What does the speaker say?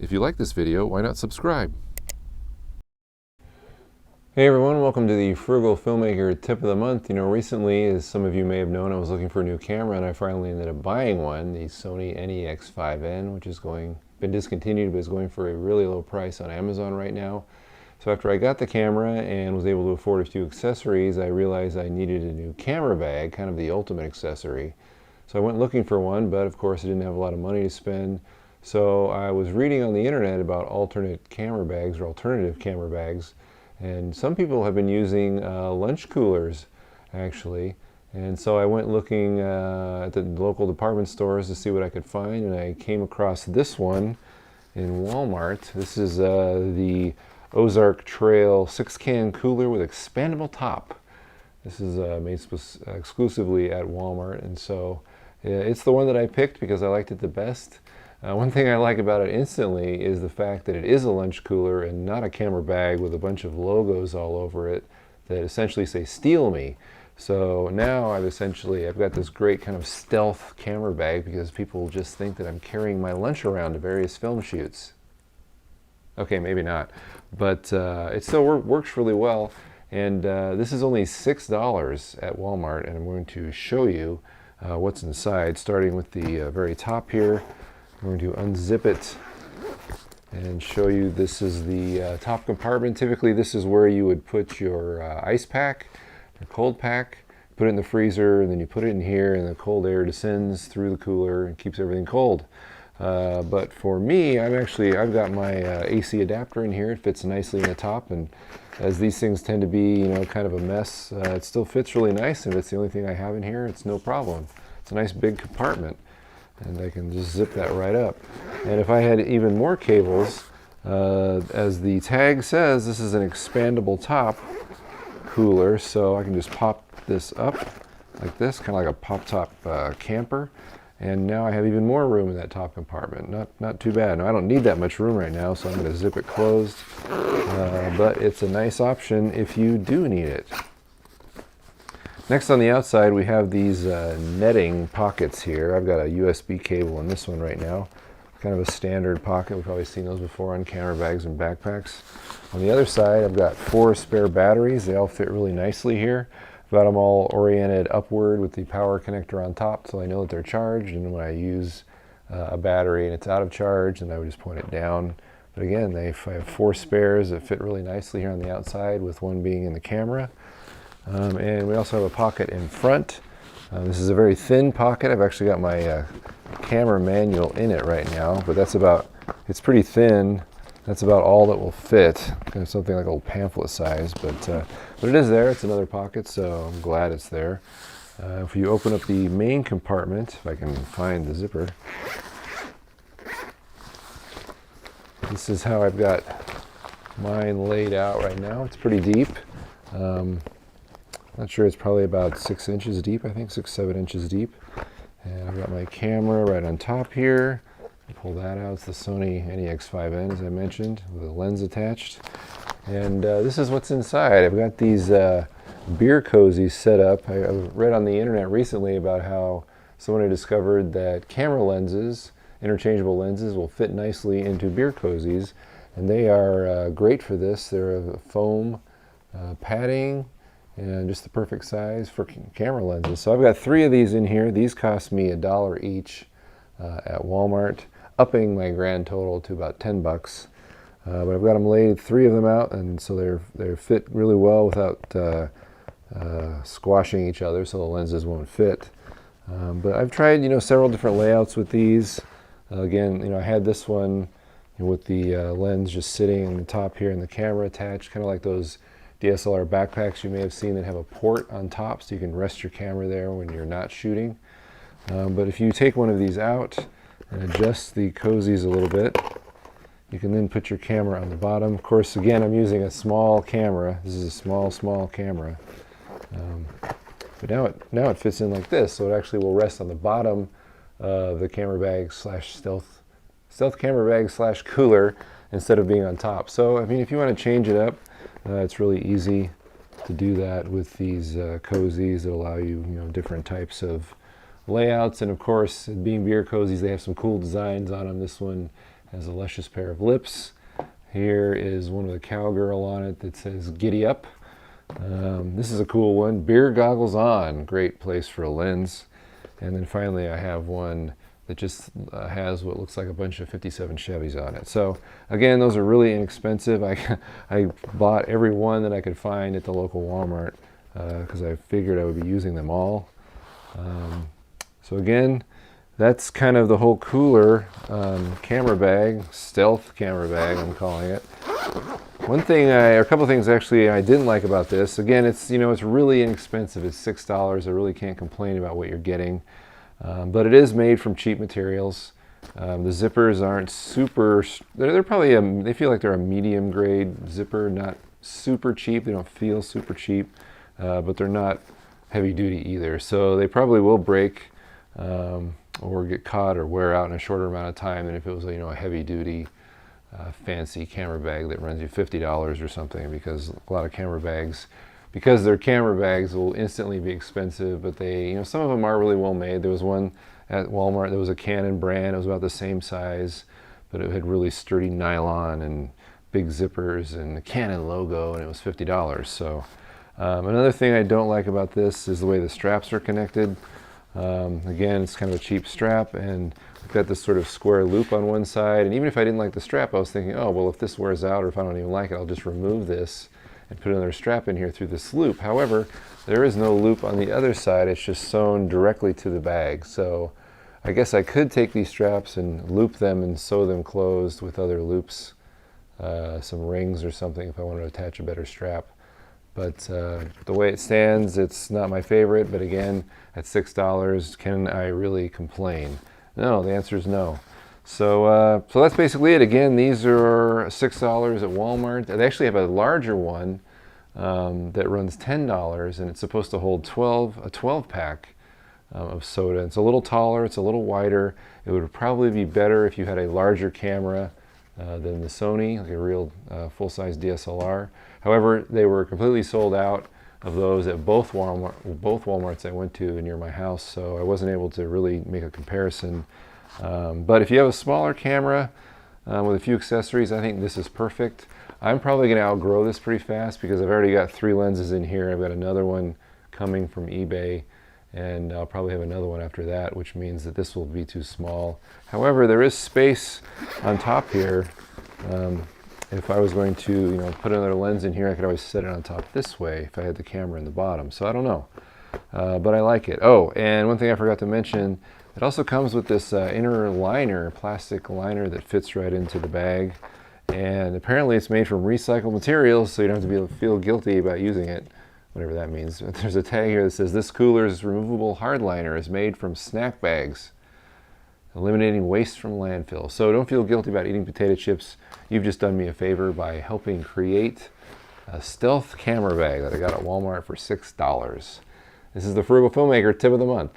If you like this video, why not subscribe? Hey everyone, welcome to the Frugal Filmmaker Tip of the Month. You know, recently, as some of you may have known, I was looking for a new camera and I finally ended up buying one, the Sony NEX 5N, which is been discontinued but is going for a really low price on Amazon right now. So after I got the camera and was able to afford a few accessories, I realized I needed a new camera bag, kind of the ultimate accessory. So I went looking for one, but of course I didn't have a lot of money to spend. So I was reading on the internet about alternate camera bags or alternative camera bags. And some people have been using lunch coolers, actually. And so I went looking at the local department stores to see what I could find, and I came across this one in Walmart. This is the Ozark Trail 6-can cooler with expandable top. This is made exclusively at Walmart, and so it's the one that I picked because I liked it the best. One thing I like about it instantly is the fact that it is a lunch cooler and not a camera bag with a bunch of logos all over it that essentially say "Steal Me." So now I've got this great kind of stealth camera bag because people just think that I'm carrying my lunch around to various film shoots. Okay, maybe not, but it still works really well. And this is only $6 at Walmart, and I'm going to show you what's inside, starting with the very top here. I'm going to unzip it and show you this is the top compartment. Typically this is where you would put your ice pack, your cold pack, put it in the freezer, and then you put it in here and the cold air descends through the cooler and keeps everything cold. But for me, I've got my AC adapter in here. It fits nicely in the top, and as these things tend to be, you know, kind of a mess, it still fits really nice. If it's the only thing I have in here, it's no problem. It's a nice big compartment, and I can just zip that right up. And if I had even more cables, as the tag says, this is an expandable top cooler, so I can just pop this up like this, kind of like a pop-top camper. And now I have even more room in that top compartment. Not too bad. Now, I don't need that much room right now, so I'm going to zip it closed. But it's a nice option if you do need it. Next, on the outside, we have these netting pockets here. I've got a USB cable in this one right now. Kind of a standard pocket. We've probably seen those before on camera bags and backpacks. On the other side, I've got 4 spare batteries. They all fit really nicely here. I've got them all oriented upward with the power connector on top, so I know that they're charged. And when I use a battery and it's out of charge, then I would just point it down. But again, I have 4 spares that fit really nicely here on the outside, with one being in the camera. And we also have a pocket in front. This is a very thin pocket. I've actually got my camera manual in it right now, but it's pretty thin. That's about all that will fit. Kind of something like a little pamphlet size, but it is there. It's another pocket, so I'm glad it's there. If you open up the main compartment, if I can find the zipper, this is how I've got mine laid out right now. It's pretty deep. Not sure, it's probably about 6 inches deep, I think 6-7 inches deep. And I've got my camera right on top here. Pull that out. It's the Sony NEX 5N, as I mentioned, with a lens attached. And this is what's inside. I've got these beer cozies set up. I read on the internet recently about how someone had discovered that camera lenses, interchangeable lenses, will fit nicely into beer cozies. And they are great for this. They're a foam padding, and just the perfect size for camera lenses. So I've got 3 of these in here. These cost me $1 each at Walmart, upping my grand total to about 10 bucks. But I've got them laid, 3 of them out, and so they fit really well without squashing each other, so the lenses won't fit. But I've tried, you know, several different layouts with these. Again, you know, I had this one with the lens just sitting on the top here and the camera attached, kind of like those DSLR backpacks you may have seen that have a port on top, so you can rest your camera there when you're not shooting. But if you take one of these out and adjust the cozies a little bit, you can then put your camera on the bottom. Of course, again, I'm using a small camera. This is a small camera. But now it fits in like this, so it actually will rest on the bottom of the camera bag slash stealth camera bag slash cooler instead of being on top. So, I mean, if you want to change it up, it's really easy to do that with these cozies that allow you, different types of layouts. And of course, being beer cozies, they have some cool designs on them. This one Has a luscious pair of lips. Here is one with a cowgirl on it that says "Giddy Up." This is a cool one. Beer goggles on. Great place for a lens. And then finally I have one that just has what looks like a bunch of 57 Chevys on it. So again, those are really inexpensive. I bought every one that I could find at the local Walmart because I figured I would be using them all. So again, that's kind of the whole cooler camera bag, stealth camera bag I'm calling it. One thing, or a couple of things actually I didn't like about this, again, it's really inexpensive. It's $6. I really can't complain about what you're getting. But it is made from cheap materials. The zippers aren't super, they're probably, they feel like they're a medium grade zipper, not super cheap. They don't feel super cheap, but they're not heavy duty either. So they probably will break or get caught or wear out in a shorter amount of time than if it was a heavy duty fancy camera bag that runs you $50 or something, because a lot of camera bags, because they're camera bags, will instantly be expensive, but they, some of them are really well made. There was one at Walmart that was a Canon brand. It was about the same size, but it had really sturdy nylon and big zippers and the Canon logo, and it was $50. So another thing I don't like about this is the way the straps are connected. Again, it's kind of a cheap strap, and I've got this sort of square loop on one side, and even if I didn't like the strap, I was thinking, oh, well, if this wears out or if I don't even like it, I'll just remove this and put another strap in here through this loop. However, there is no loop on the other side. It's just sewn directly to the bag. So I guess I could take these straps and loop them and sew them closed with other loops, some rings or something if I wanted to attach a better strap. But the way it stands, it's not my favorite. But again, at $6, can I really complain? No, the answer is no. So that's basically it. Again, these are $6 at Walmart. They actually have a larger one that runs $10, and it's supposed to hold a 12 pack of soda. It's a little taller, it's a little wider. It would probably be better if you had a larger camera than the Sony, like a real full-size DSLR. However, they were completely sold out of those at both Walmarts I went to near my house, so I wasn't able to really make a comparison. But if you have a smaller camera with a few accessories, I think this is perfect. I'm probably going to outgrow this pretty fast because I've already got 3 lenses in here. I've got another one coming from eBay, and I'll probably have another one after that, which means that this will be too small. However, there is space on top here. If I was going to, put another lens in here, I could always set it on top this way if I had the camera in the bottom. So I don't know, but I like it. Oh, and one thing I forgot to mention, it also comes with this inner liner, plastic liner that fits right into the bag. And apparently it's made from recycled materials, so you don't have to feel guilty about using it, whatever that means. There's a tag here that says, "This cooler's removable hardliner is made from snack bags, eliminating waste from landfill." So don't feel guilty about eating potato chips. You've just done me a favor by helping create a stealth camera bag that I got at Walmart for $6. This is the Frugal Filmmaker Tip of the Month.